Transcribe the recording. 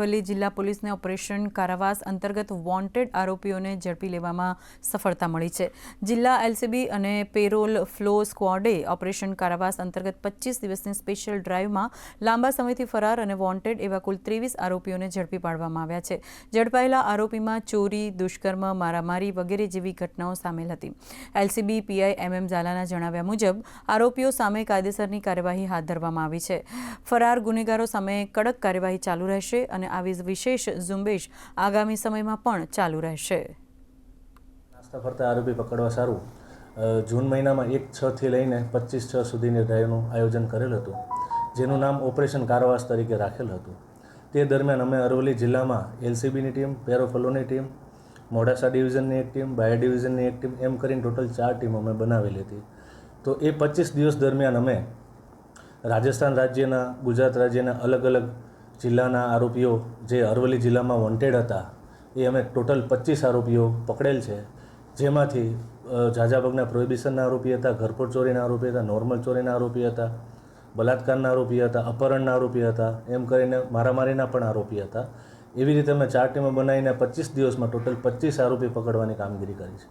અરવલ્લી જિલ્લા પોલીસને ઓપરેશન કારાવાસ અંતર્ગત વોન્ટેડ આરોપીઓને ઝડપી લેવામાં સફળતા મળી છે। જિલ્લા એલસીબી અને પેરોલ ફ્લો સ્ક્વોડે ઓપરેશન કારાવાસ અંતર્ગત 25 દિવસની સ્પેશિયલ ડ્રાઈવમાં લાંબા સમયથી ફરાર અને વોન્ટેડ એવા કુલ 23 આરોપીઓને ઝડપી પાડવામાં આવ્યા છે। ઝડપાયેલા આરોપીમાં ચોરી, દુષ્કર્મ, મારામારી વગેરે જેવી ઘટનાઓ સામેલ હતી। એલસીબી પીઆઈ MM ઝાલાના જણાવ્યા મુજબ આરોપીઓ સામે કાયદેસરની કાર્યવાહી હાથ ધરવામાં આવી છે। ફરાર ગુનેગારો સામે કડક કાર્યવાહી ચાલુ રહેશે અને આવી વિશેષ ઝુંબેશ આગામી સમયમાં પણ ચાલુ રહેશે। નાસ્તા ફરતા આરોપી પકડવા સારું જૂન મહિનામાં 1/6 થી લઈને 25/6 સુધીની ડ્રાઈવનું આયોજન કરેલ હતું, જેનું નામ ઓપરેશન કારાવાસ તરીકે રાખેલ હતું। તે દરમિયાન અમે અરવલ્લી જિલ્લામાં એલસીબીની ટીમ, પેરોફ્લોની ટીમ, મોડાસા ડિવિઝનની એક ટીમ, બાયડ ડિવિઝનની એક ટીમ એમ કરીને ટોટલ 4 ટીમ અમે બનાવેલી હતી। તો એ 25 દિવસ દરમિયાન અમે રાજસ્થાન રાજ્યના, ગુજરાત રાજ્યના અલગ અલગ જિલ્લાના આરોપીઓ જે અરવલ્લી જિલ્લામાં વોન્ટેડ હતા એ અમે ટોટલ 25 આરોપીઓ પકડેલ છે, જેમાંથી ઝાઝા ભાગના પ્રોહિબિશનના આરોપી હતા, ઘરફોડ ચોરીના આરોપી હતા, નોર્મલ ચોરીના આરોપી હતા, બલાત્કારના આરોપી હતા, અપહરણના આરોપી હતા, એમ કરીને મારામારીના પણ આરોપી હતા। એવી રીતે અમે 4 ટીમો બનાવીને 25 દિવસમાં ટોટલ 25 આરોપી પકડવાની કામગીરી કરી છે।